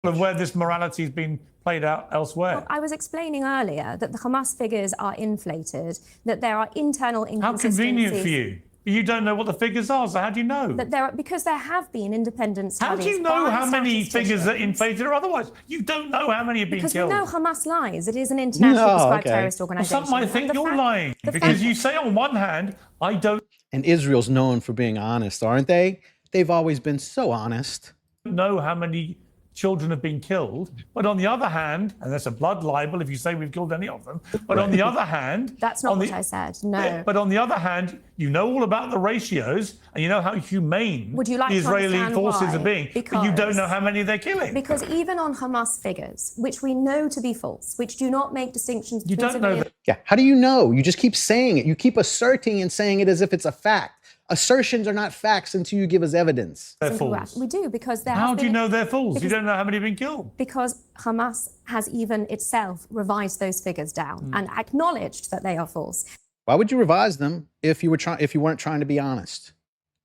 of where this morality has been played out elsewhere. Well, I was explaining earlier that the Hamas figures are inflated, that there are internal inconsistencies. How convenient for you. You don't know what the figures are, so how do you know? That because there have been independent studies. How do you know how many figures are inflated or otherwise? You don't know how many have been killed. Because we know Hamas lies. It is an internationally prescribed terrorist organisation. Well, some might think you're lying because you say on one hand, I don't... And Israel's known for being honest, aren't they? They've always been so honest. ...know how many children have been killed, but on the other hand, and that's a blood libel if you say we've killed any of them, but on the other hand... That's not what I said, no. But on the other hand, you know all about the ratios, and you know how humane the Israeli forces are being, but you don't know how many they're killing. Because even on Hamas figures, which we know to be false, which do not make distinctions between civilians... You don't know that. Yeah, how do you know? You just keep saying it. You keep asserting and saying it as if it's a fact. Assertions are not facts until you give us evidence. They're false. We do, because there How do you know they're false? You don't know how many have been killed. Because Hamas has even itself revised those figures down and acknowledged that they are false. Why would you revise them if you weren't trying to be honest?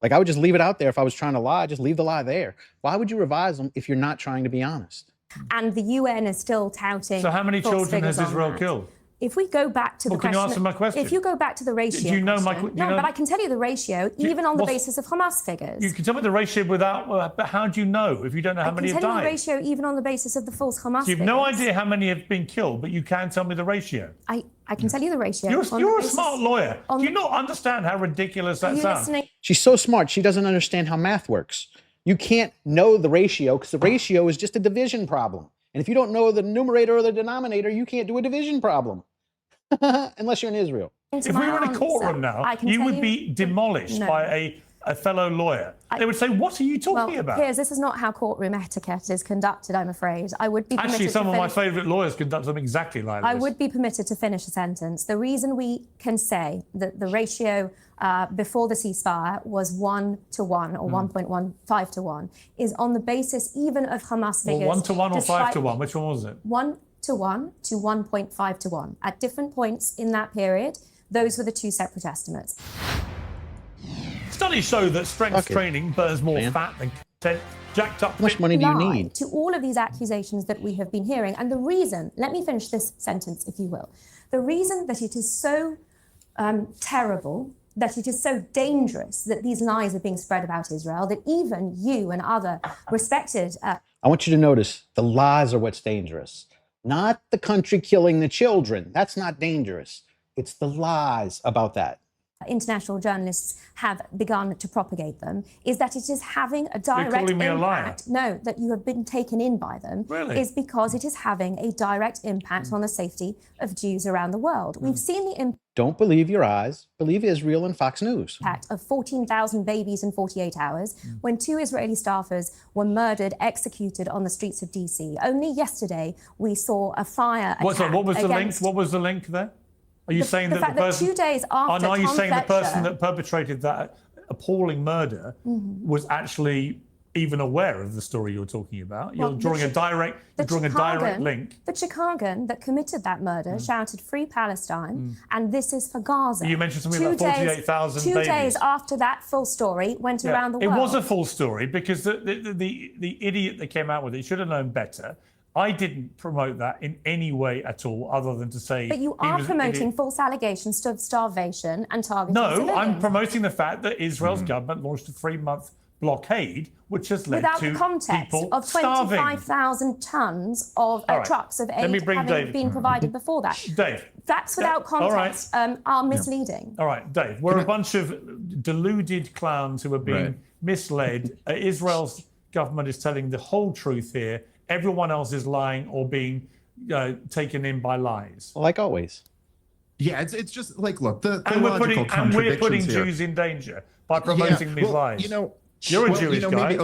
Like, I would just leave it out there if I was trying to lie, just leave the lie there. Why would you revise them if you're not trying to be honest? And the UN is still touting. So how many children has Israel killed? If we go back to the question... Can you answer my question? If you go back to the ratio... Do you know my... No, but I can tell you the ratio, even on the basis of Hamas figures. You can tell me the ratio without... But how do you know if you don't know how many have died? I can tell you the ratio even on the basis of the false Hamas figures. You've no idea how many have been killed, but you can tell me the ratio. I can tell you the ratio. You're a smart lawyer. Do you not understand how ridiculous that sounds? She's so smart, she doesn't understand how math works. You can't know the ratio because the ratio is just a division problem. And if you don't know the numerator or the denominator, you can't do a division problem. Unless you're in Israel. If we were in a courtroom now, you would be demolished by a fellow lawyer. They would say, what are you talking about? Piers, this is not how courtroom etiquette is conducted, I'm afraid. I would be permitted Actually, some of my favourite lawyers conduct them exactly like this. I would be permitted to finish a sentence. The reason we can say that the ratio before the ceasefire was 1 to 1 or 1.15 to 1 is on the basis even of Hamas figures. Well, 1 to 1 or 5 to 1? Which one was it? 1 to 1 to 1.5 to 1. At different points in that period, those were the two separate estimates. Studies show that strength training burns more fat than jacked up. How much money do you need? To all of these accusations that we have been hearing. And the reason, let me finish this sentence, if you will. The reason that it is so terrible, that it is so dangerous that these lies are being spread about Israel, that even you and other respected... I want you to notice the lies are what's dangerous. Not the country killing the children. That's not dangerous. It's the lies about that. International journalists have begun to propagate them, is that it is having a direct impact. You're calling me a liar? No, that you have been taken in by them. Really? Is because it is having a direct impact on the safety of Jews around the world. We've seen the impact. Don't believe your eyes. Believe Israel and Fox News. Of 14,000 babies in 48 hours when 2 Israeli staffers were murdered, executed on the streets of DC. Only yesterday we saw a fire attack. What was the link? What was the link there? Are you saying that the person... 2 days after are you Tom saying Fletcher, the person that perpetrated that appalling murder was actually even aware of the story you're talking about? You're drawing a direct link. The Chicagan that committed that murder shouted "Free Palestine," and this is for Gaza. You mentioned something about 48,000 babies. 2 days after that full story went around the world. It was a full story because the idiot that came out with it should have known better. I didn't promote that in any way at all, other than to say... But you are promoting false allegations of starvation and targeting civilians. No, I'm promoting the fact that Israel's government launched a 3-month blockade, which has led without to the context people of 25,000 tonnes of trucks of aid having been provided before that. Dave. Facts without context are misleading. All right, Dave, we're a bunch of deluded clowns who are being misled. Israel's government is telling the whole truth here. Everyone else is lying or being taken in by lies. Like always. Yeah, it's just like, look, the and logical contradictions we're putting here. Jews in danger by promoting these lies. You know, you're a Jewish guy.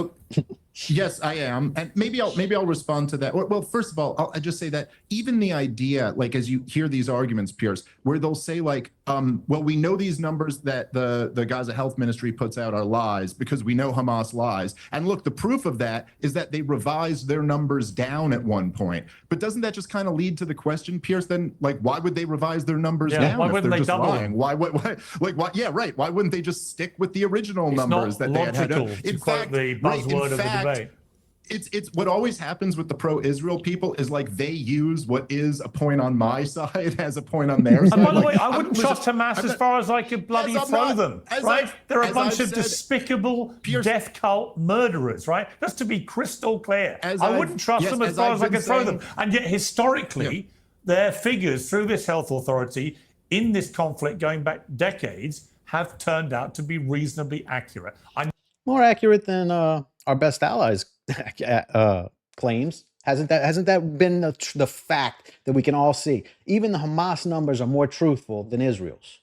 Yes, I am, and maybe I'll respond to that. Well, first of all, I'll just say that even the idea, like as you hear these arguments, Piers, where they'll say like, well, we know these numbers that the Gaza Health Ministry puts out are lies because we know Hamas lies, and look, the proof of that is that they revised their numbers down at one point. But doesn't that just kind of lead to the question, Piers? Then, like, why would they revise their numbers down why if wouldn't they're they just double lying? Why? Yeah, right. Why wouldn't they just stick with the original numbers that they had? To quote the buzzword of the debate. it's what always happens with the pro-Israel people is like they use what is a point on my side as a point on their side. And by the Like, way, I wouldn't trust Hamas as far as I could bloody throw them, right? They're a bunch of despicable death cult murderers, right? Just to be crystal clear. I wouldn't trust them as far as I could throw them. And yet historically, their figures through this health authority in this conflict going back decades have turned out to be reasonably accurate. More accurate than our best allies claims. Hasn't that been the fact that we can all see? Even the Hamas numbers are more truthful than Israel's.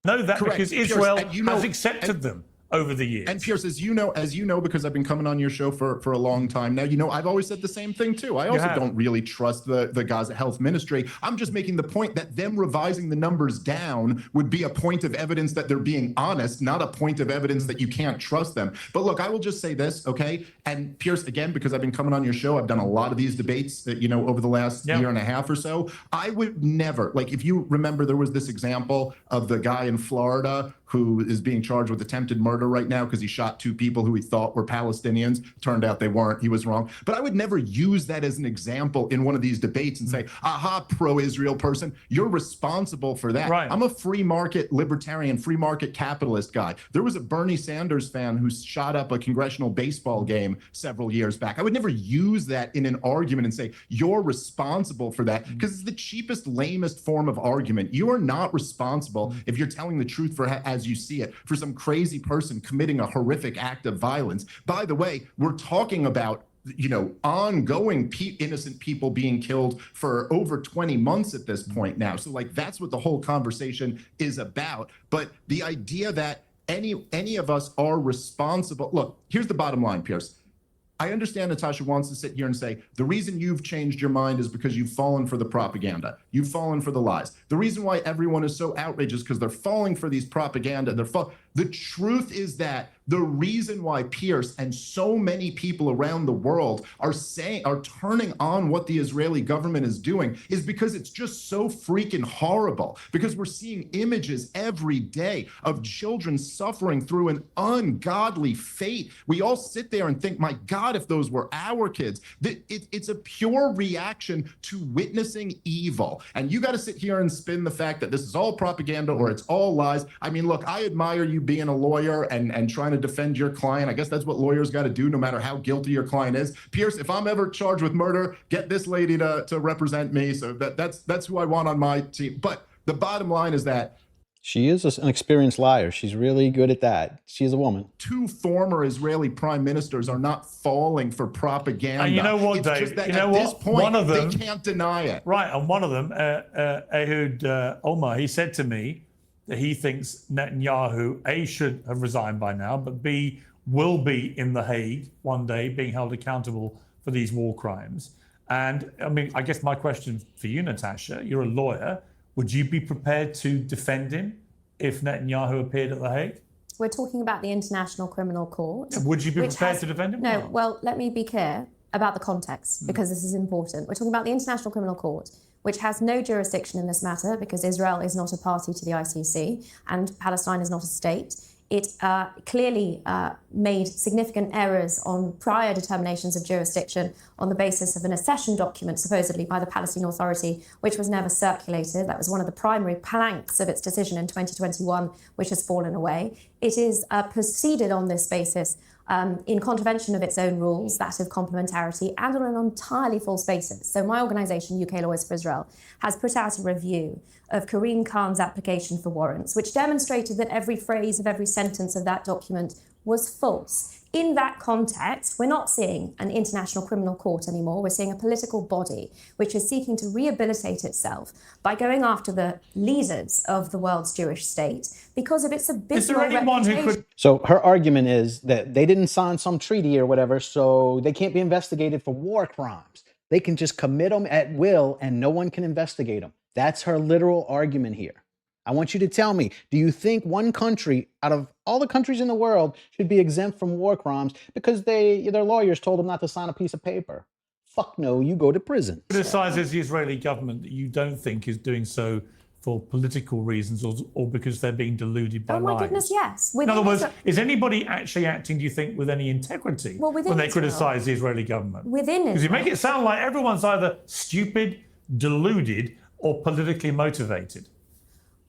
Know that Correct. because Israel has accepted them over the years. And Pierce, as you know, because I've been coming on your show for a long time now, I've always said the same thing too. I also don't really trust the Gaza Health Ministry. I'm just making the point that them revising the numbers down would be a point of evidence that they're being honest, not a point of evidence that you can't trust them. But look, I will just say this, okay? And Pierce, again, because I've been coming on your show, I've done a lot of these debates, over the last year and a half or so. I would never, if you remember, there was this example of the guy in Florida who is being charged with attempted murder right now because he shot 2 people who he thought were Palestinians. Turned out they weren't. He was wrong. But I would never use that as an example in one of these debates and say, aha, pro-Israel person, you're responsible for that. Right. I'm a free market libertarian, free market capitalist guy. There was a Bernie Sanders fan who shot up a congressional baseball game several years back. I would never use that in an argument and say, you're responsible for that, because it's the cheapest, lamest form of argument. You are not responsible if you're telling the truth as you see it, for some crazy person committing a horrific act of violence. By the way, we're talking about ongoing innocent people being killed for over 20 months at this point now. So that's what the whole conversation is about. But the idea that any of us are responsible. Look, here's the bottom line, Pierce. I understand Natasha wants to sit here and say, the reason you've changed your mind is because you've fallen for the propaganda. You've fallen for the lies. The reason why everyone is so outraged is because they're falling for these propaganda. The truth is that the reason why Pierce and so many people around the world are turning on what the Israeli government is doing is because it's just so freaking horrible. Because we're seeing images every day of children suffering through an ungodly fate. We all sit there and think, my God, if those were our kids. It's a pure reaction to witnessing evil. And you got to sit here and spin the fact that this is all propaganda or it's all lies. I mean, look, I admire you being a lawyer and trying to defend your client. I guess that's what lawyers got to do, no matter how guilty your client is. Pierce, if I'm ever charged with murder, get this lady to represent me. So that's who I want on my team. But the bottom line is that she is an experienced liar. She's really good at that. She's a woman. 2 former Israeli prime ministers are not falling for propaganda. And you know what, it's Dave? Just that you know at what? this point, one of them, they can't deny it. Right, and one of them, Ehud Omar, he said to me that he thinks Netanyahu, A, should have resigned by now, but B, will be in The Hague one day being held accountable for these war crimes. And I mean, I guess my question for you, Natasha, you're a lawyer. Would you be prepared to defend him if Netanyahu appeared at The Hague? We're talking about the International Criminal Court. Would you be prepared to defend him? No, well, let me be clear about the context, because this is important. We're talking about the International Criminal Court, which has no jurisdiction in this matter because Israel is not a party to the ICC and Palestine is not a state. It clearly made significant errors on prior determinations of jurisdiction on the basis of an accession document, supposedly by the Palestinian Authority, which was never circulated. That was one of the primary planks of its decision in 2021, which has fallen away. It is proceeded on this basis in contravention of its own rules, that of complementarity, and on an entirely false basis. So my organisation, UK Lawyers for Israel, has put out a review of Karim Khan's application for warrants, which demonstrated that every phrase of every sentence of that document was false. In that context, we're not seeing an international criminal court anymore. We're seeing a political body which is seeking to rehabilitate itself by going after the leaders of the world's Jewish state because of its abysmal Is there anyone who could... So her argument is that they didn't sign some treaty or whatever, so they can't be investigated for war crimes. They can just commit them at will and no one can investigate them. That's her literal argument here. I want you to tell me, do you think one country out of all the countries in the world should be exempt from war crimes because their lawyers told them not to sign a piece of paper? Fuck no, you go to prison. Criticizes the Israeli government that you don't think is doing so for political reasons or because they're being deluded by Oh my lies? goodness, yes. In other words, is anybody actually acting, do you think, with any integrity Well, within when they Israel. criticise the Israeli government? Within Because you Israel. make it sound like everyone's either stupid, deluded, or politically motivated.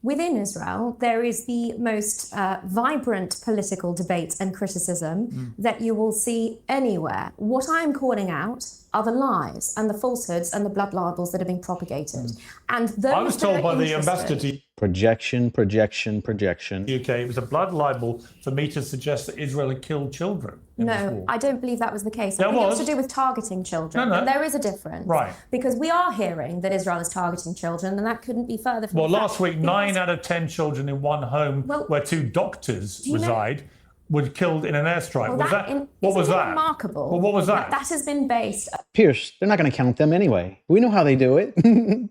Within Israel, there is the most vibrant political debate and criticism that you will see anywhere. What I'm calling out are the lies and the falsehoods and the blood libels that are being propagated. And those I was that told are by the interested- ambassador to Projection, projection, projection. the UK it was a blood libel for me to suggest that Israel had killed children in this No, war. I don't believe that was the case. There I think it was. was to do with targeting children. No. And there is a difference. Right. Because we are hearing that Israel is targeting children, and that couldn't be further from Well, the fact, last week, because 9 out of 10 children in one home Well, where 2 doctors you know- reside were killed in an airstrike. Well, Was that? What isn't was it that? remarkable? Well, what was that? That has been based. Pierce, they're not going to count them anyway. We know how they do it.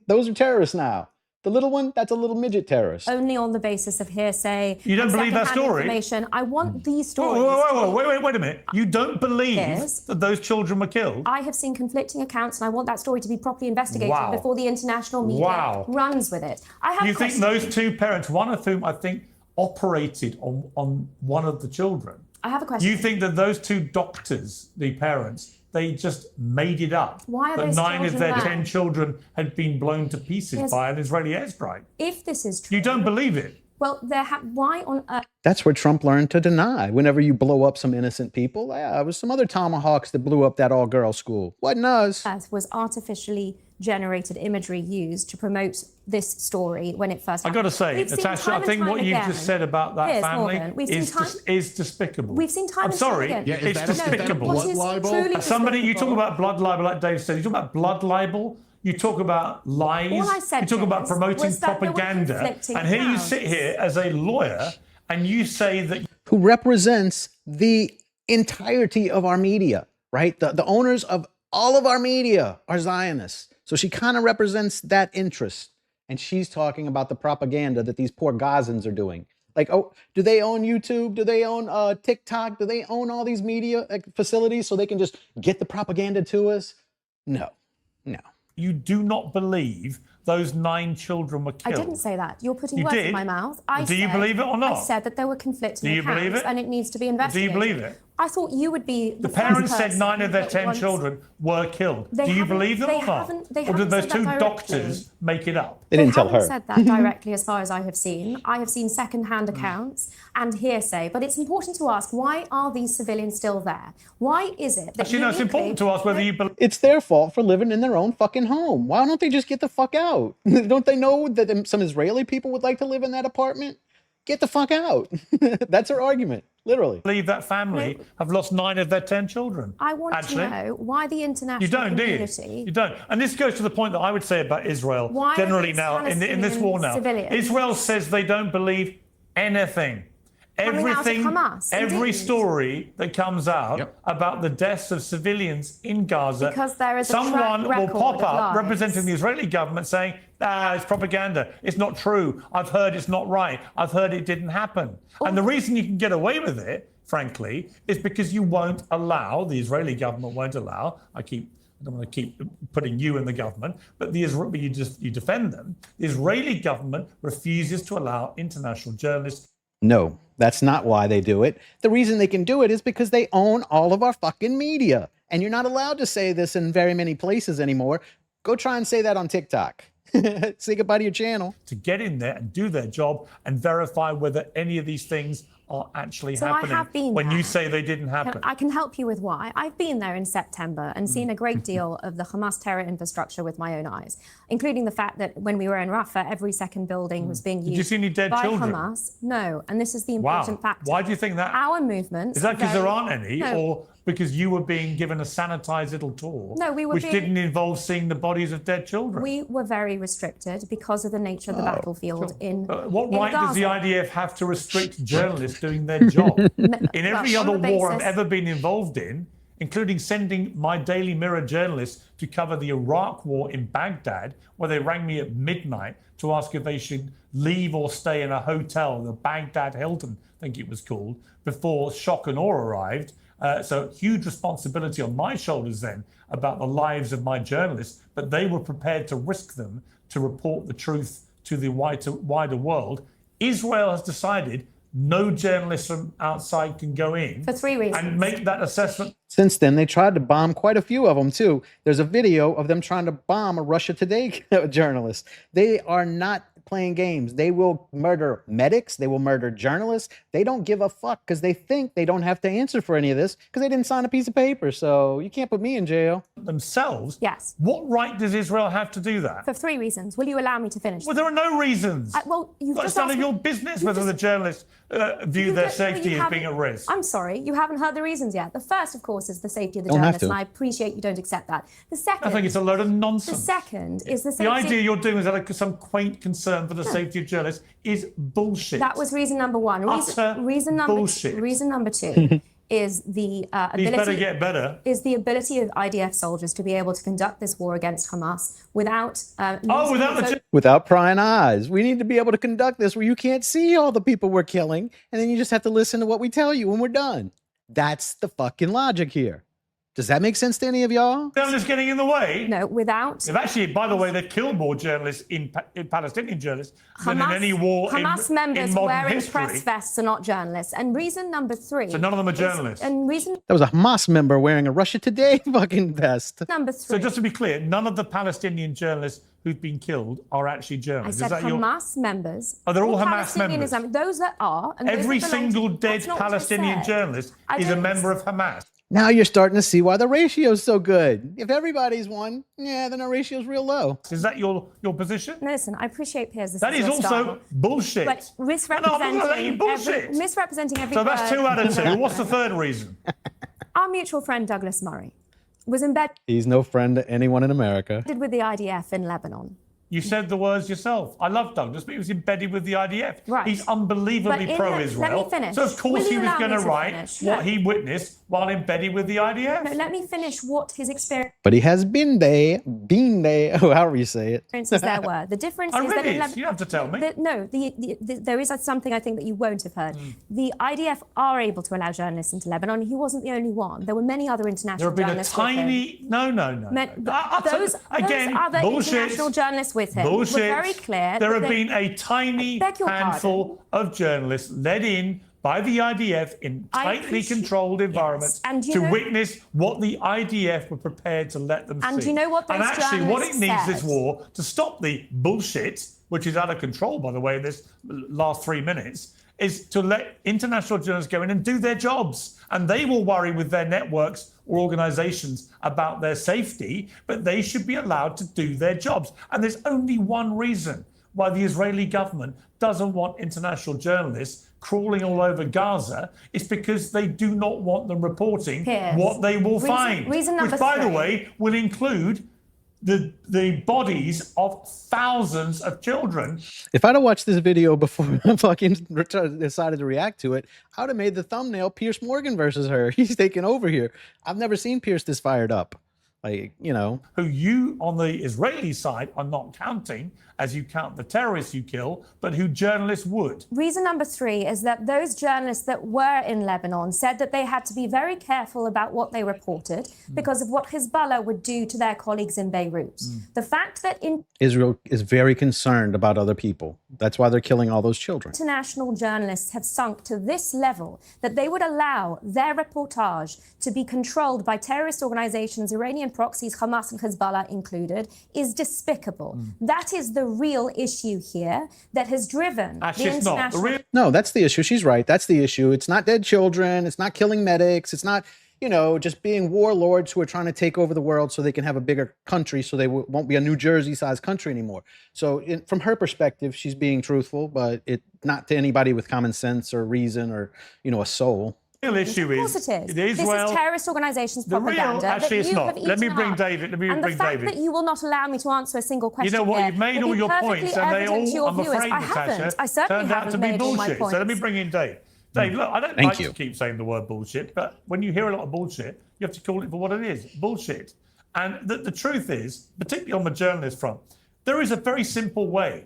Those are terrorists now. The little one, that's a little midget terrorist. Only on the basis of hearsay. You don't and believe that secondhand story? Information. I want these stories. Wait a minute. You don't believe Yes. that those children were killed? I have seen conflicting accounts, and I want that story to be properly investigated Wow. before the international media Wow. runs with it. I have You think questions. those 2 parents, one of whom I think operated on one of the children, I have a question. you think that those 2 doctors, the parents, they just made it up? Why are that those 9 of children their there? 10 children had been blown to pieces Yes. by an Israeli airstrike? If this is true, You don't believe it? well, why on earth? That's where Trump learned to deny. Whenever you blow up some innocent people, yeah, it was some other tomahawks that blew up that all-girls school. Wasn't us. Was artificially generated imagery used to promote this story when it first I happened. got to say, We've seen Natasha, time I and think time what you've again- just said about that Piers family Morgan, we've seen is despicable. We've seen time I'm and time sorry, again. Yeah, is it's that a- is that a despicable. What is blood libel? truly Somebody, you talk despicable- about blood libel, like Dave said. You talk about blood libel. You talk about lies. All I said, you talk about James, promoting was that there were propaganda. conflicting And here you accounts. sit here as a lawyer and you say that Who represents the entirety of our media, right? The owners of all of our media are Zionists. So she kind of represents that interest. And she's talking about the propaganda that these poor Gazans are doing. Like, oh, do they own YouTube? Do they own TikTok? Do they own all these media facilities so they can just get the propaganda to us? No. you do not believe those 9 children were I killed. didn't say that. You're putting You words did? in my mouth. Do you believe it or not? I said that there were conflicting Do you accounts believe it? and it needs to be Do you investigated. believe it? I thought you would be The first parents said person 9 of their that 10 wants- children were killed. They Do you haven't- believe them they or not? haven't- they Or haven't did those said 2 that doctors make it up? They didn't tell haven't her. said that directly as far as I have seen. I have seen second-hand accounts and hearsay. But it's important to ask, why are these civilians still there? Why is it that Actually, no, it's uniquely- important to ask whether you believe. It's their fault for living in their own fucking home. Why don't they just get the fuck out? Don't they know that some Israeli people would like to live in that apartment? Get the fuck out. That's her argument, literally. Believe that family have lost 9 of their 10 children. I want Actually. to know why the international You don't, do you? community... You don't. And this goes to the point that I would say about Israel Why are generally these now, in this war now. Palestinian Israel says they don't believe anything. Coming out of Hamas, every indeed. story that comes out Yep. about the deaths of civilians in Gaza, Because there is a track someone will record pop of up lies. representing the Israeli government saying, it's propaganda. It's not true. I've heard it's not right. I've heard it didn't happen. And the reason you can get away with it, frankly, is because you won't allow, the Israeli government won't allow, I don't want to keep putting you in the government, but you defend them. The Israeli government refuses to allow international journalists. No, that's not why they do it. The reason they can do it is because they own all of our fucking media. And you're not allowed to say this in very many places anymore. Go try and say that on TikTok. Say goodbye to your channel. to get in there and do their job and verify whether any of these things are actually So I happening have been when you there. say they didn't happen. I can help you with why. I've been there in September and seen a great deal of the Hamas terror infrastructure with my own eyes, including the fact that when we were in Rafah, every second building was being used you see any dead by children? Hamas. No, and this is the Wow. important factor. Why do you think that? Our movements... Is that because there aren't any, No. or because you were being given a sanitized little tour, No, we were which being- didn't involve seeing the bodies of dead children? We were very restricted because of the nature of the battlefield in What in right does the Gaza. IDF have to restrict journalists doing their job? In every Well, other on the war I've basis- ever been involved in, including sending my Daily Mirror journalists to cover the Iraq war in Baghdad, where they rang me at midnight to ask if they should leave or stay in a hotel, the Baghdad Hilton, I think it was called, before shock and awe arrived. So huge responsibility on my shoulders then about the lives of my journalists, but they were prepared to risk them to report the truth to the wider world, Israel has decided no journalists from outside can go in For 3 reasons. and make that assessment. Since then, they tried to bomb quite a few of them, too. There's a video of them trying to bomb a Russia Today journalist. They are not playing games. They will murder medics. They will murder journalists. They don't give a fuck because they think they don't have to answer for any of this because they didn't sign a piece of paper. So you can't put me in jail. Themselves. Yes. What right does Israel have to do that? For 3 reasons. Will you allow me to finish? Well, there are no reasons. Well, you've It's just none asked of me- your business you whether just- the journalists view their safety you as being haven't- at risk. I'm sorry, you haven't heard the reasons yet. The first, of course, is the safety of the Don't have journalists, to. and I appreciate you don't accept that. The second, I think it's a load of the nonsense. second is the The safety. idea you're doing is that some quaint concern for the safety of journalists is bullshit. That was reason number one. Utter Reason number bullshit. reason number two is the These better ability get better. is the ability of IDF soldiers to be able to conduct this war against Hamas without Without the Without prying eyes. We need to be able to conduct this where you can't see all the people we're killing, and then you just have to listen to what we tell you when we're done. That's the fucking logic here. Does that make sense to any of y'all? journalists getting in the way. no without They've actually, by the way, they've killed more journalists in Palestinian journalists than in Hamas, any war Hamas in members modern wearing history. press vests are not journalists. And reason number three. So none of them are is- journalists. And reason That was a Hamas member wearing a Russia Today fucking vest. number So three. just to be clear, none of the Palestinian journalists who've been killed are actually I journalists. said Is that your? Hamas members. Oh, they're all Hamas Palestinian members. Islamic, those that are. And those Every that belong to- single dead that's not what I Palestinian said. journalist I is a don't- member of Hamas. Now you're starting to see why the ratio's so good. If everybody's one, yeah, then our ratio's real low. Is that your position? No, listen, I appreciate Piers. This That is your also style. bullshit. But No, misrepresenting, I'm not saying bullshit. misrepresenting every So that's word. 2 out of 2. What's the third reason? Our mutual friend Douglas Murray was embedded He's no friend to anyone in America. with the IDF in Lebanon. You said the words yourself. I love Douglas, but he was embedded with the IDF. Right. He's unbelievably But in pro-Israel. let me finish. So of course Will he you was allow going me to to write finish? what No. he witnessed while embedded with the IDF. No, let me finish what his experience But he has been there, however you say it. is there were. The difference I is read that in it. Lebanon, You don't have to tell me. There is something I think that you won't have heard. The IDF are able to allow journalists into Lebanon. He wasn't the only one. There were many other There international have been a journalists with him. tiny... No. Those other international journalists with him Bullshit. were very clear. There that have they- been a tiny beg your handful of journalists led in by the IDF in I tightly appreciate- controlled environments Yes, and you to know- witness what the IDF were prepared to let them And see. you know what And those actually, what it journalists needs this said? war to stop the bullshit, which is out of control, by the way, in this last 3 minutes, is to let international journalists go in and do their jobs. And they will worry with their networks or organizations about their safety, but they should be allowed to do their jobs. And there's only one reason why the Israeli government doesn't want international journalists crawling all over Gaza. It's because they do not want them reporting Piers, what they will reason- find. reason number which, by the three. way, will include the bodies of thousands of children. If I'd have watched this video before I fucking decided to react to it, I would have made the thumbnail Pierce Morgan versus her. He's taking over here. I've never seen Pierce this fired up. Like, you know. Who you on the Israeli side are not counting as you count the terrorists you kill, but who journalists would. Reason number three is that those journalists that were in Lebanon said that they had to be very careful about what they reported because of what Hezbollah would do to their colleagues in Beirut. The fact that Israel is very concerned about other people. That's why they're killing all those children. international journalists have sunk to this level that they would allow their reportage to be controlled by terrorist organizations, Iranian proxies, Hamas and Hezbollah included, is despicable. That is the real issue here that has driven Actually, the it's not. The international... real No, that's the issue. She's right. That's the issue. It's not dead children. It's not killing medics. It's not, you know, just being warlords who are trying to take over the world so they can have a bigger country so they won't be a New Jersey-sized country anymore. So from her perspective, she's being truthful, but not to anybody with common sense or reason or, you know, a soul. issue Of course is it is. Israel. This is terrorist organizations' The real- propaganda. actually, that it's you not. have Let me eaten bring up. David. Let me and bring the fact David. that you will not allow me to answer a single question. You know what? here You've made will all be your perfectly points, and they evident to all, your I'm viewers. afraid, I Natasha, haven't. I certainly turned out haven't to be made all my bullshit. points. So let me bring in Dave. Dave, look, I don't Thank like you. to keep saying the word bullshit, but when you hear a lot of bullshit, you have to call it for what it is, bullshit. And the truth is, particularly on the journalist front, there is a very simple way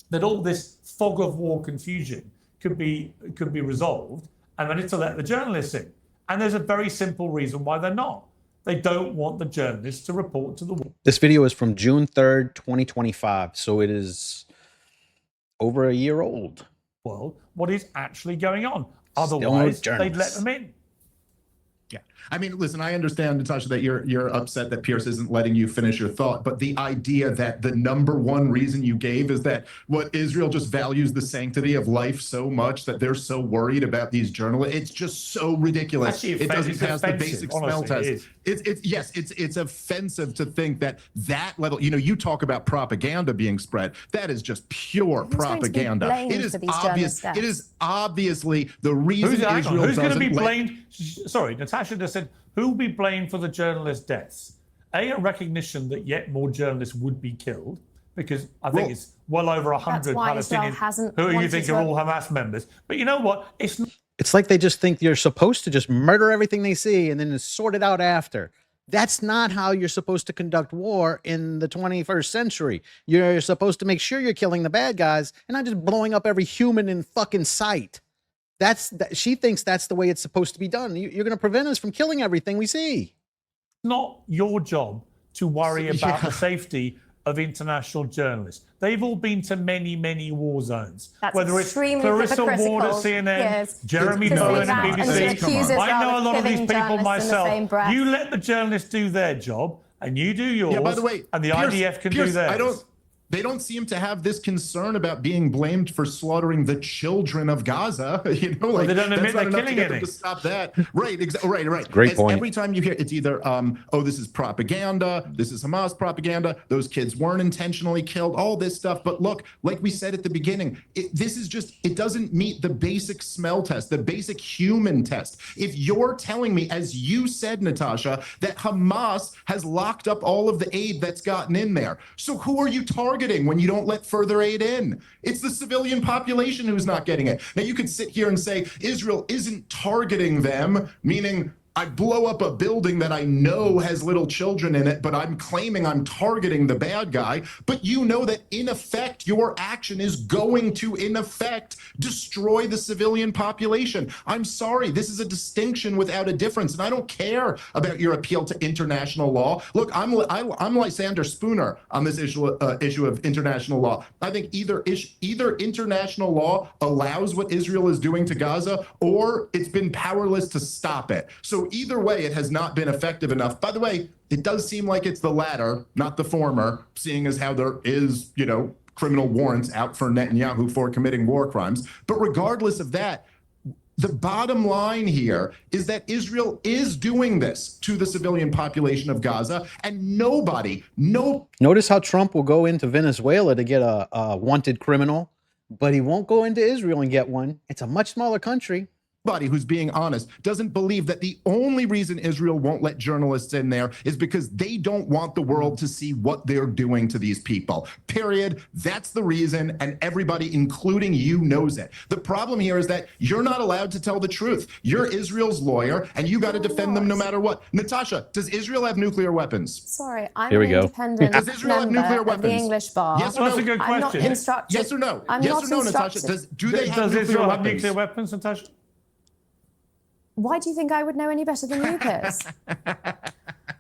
that all this fog of war confusion could be resolved, and that is to let the journalists in. And there's a very simple reason why they're not. They don't want the journalists to report to the war. This video is from June 3rd, 2025. So it is over a year old. World, what is actually going on. Still no Otherwise, they'd let journalists. them in. Yeah. I mean, listen, I understand, Natasha, that you're upset that Pierce isn't letting you finish your thought, but the idea that the number one reason you gave is that what Israel just values the sanctity of life so much that they're so worried about these journalists, it's just so ridiculous. Actually, It doesn't it's pass the offensive, basic smell honestly, test. It's offensive to think that level, you talk about propaganda being spread. That is just pure propaganda. blamed It is for these obvious. journalist It is obviously the reason Israel Who's going to doesn't be let- blamed? Sorry, Natasha just said, who will be blamed for the journalist deaths? A recognition that yet more journalists would be killed, because I think it's well over 100 why Israel Palestinians hasn't who you wanted think to- are all Hamas members. But you know what? It's not It's like they just think you're supposed to just murder everything they see and then sort it out after. That's not how you're supposed to conduct war in the 21st century. You're supposed to make sure you're killing the bad guys and not just blowing up every human in fucking sight. She thinks that's the way it's supposed to be done. You're going to prevent us from killing everything we see. not your job to worry about Yeah. the safety of international journalists. They've all been to many, many war zones. That's Whether it's extremely Clarissa hypocritical. Ward at CNN, Yes. Jeremy To say Nolan that at and to BBC. accuse I Israel know a of lot of these killing people journalists in the myself. same breath. You let the journalists do their job and you do yours. Yeah, by the way, and the Pierce- IDF can Pierce, do theirs. They don't seem to have this concern about being blamed for slaughtering the children of Gaza. They don't admit that's they're not enough to killing get them any. to stop that. Right, right. Great point. Every time you hear it's either, oh, this is propaganda, this is Hamas propaganda, those kids weren't intentionally killed, all this stuff. But look, like we said at the beginning, it doesn't meet the basic smell test, the basic human test. If you're telling me, as you said, Natasha, that Hamas has locked up all of the aid that's gotten in there, so who are you targeting when you don't let further aid in? It's the civilian population who's not getting it. Now, you could sit here and say Israel isn't targeting them, meaning I blow up a building that I know has little children in it, but I'm claiming I'm targeting the bad guy. But you know that in effect, your action is going to, in effect, destroy the civilian population. I'm sorry, this is a distinction without a difference. And I don't care about your appeal to international law. Look, I'm Lysander Spooner on this issue of international law. I think either international law allows what Israel is doing to Gaza, or it's been powerless to stop it. So either way, it has not been effective enough. By the way, it does seem like it's the latter, not the former, seeing as how there is, criminal warrants out for Netanyahu for committing war crimes. But regardless of that, the bottom line here is that Israel is doing this to the civilian population of Gaza, and Notice how Trump will go into Venezuela to get a wanted criminal, but he won't go into Israel and get one. It's a much smaller country. Nobody who's being honest doesn't believe that the only reason Israel won't let journalists in there is because they don't want the world to see what they're doing to these people. Period. That's the reason, and everybody, including you, knows it. The problem here is that you're not allowed to tell the truth. You're Israel's lawyer, and you got to defend them no matter what. Natasha, does Israel have nuclear weapons? Sorry, I'm Here we an go. independent Does Israel have nuclear member of the weapons? English bar. Yes or Well, that's no? a good I'm not question. instructed. Yes or no? I'm Yes not or no, Natasha? instructed. Do they have Does nuclear Israel have weapons? nuclear weapons, Natasha? Why do you think I would know any better than you, Piers?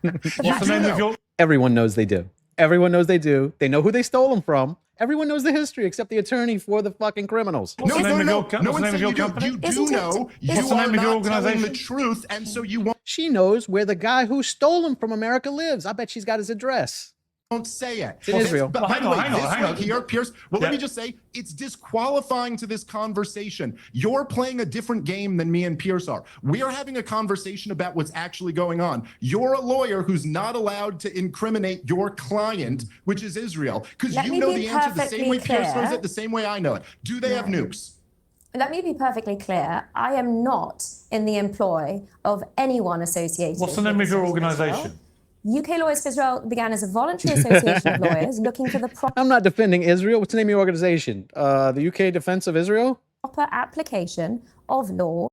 What's the name of your... Everyone knows they do. Everyone knows they do. They know who they stole them from. Everyone knows the history except the attorney for the fucking criminals. What's the name of your co- No what's the one name said of your you do. company? You do Isn't it- know you What's the are name of your not telling the organization? truth, and so you won't She knows where the guy who stole them from America lives. I bet she's got his address. say it. in Israel. But Well, by hang the on, way, hang on, this hang right on. here, Pierce, well, Yeah. let me just say, it's disqualifying to this conversation. You're playing a different game than me and Pierce are. We're having a conversation about what's actually going on. You're a lawyer who's not allowed to incriminate your client, which is Israel, because Let you me know be the answer the same way perfectly Pierce knows clear. it, the same way I know it. Do they have nukes? Let me be perfectly clear. I am not in the employ of anyone associated What's the with name of your Israel. organisation? UK Lawyers for Israel began as a voluntary association of lawyers looking for the I'm not defending Israel. What's the name of your organization? The UK Defense of Israel? proper application of law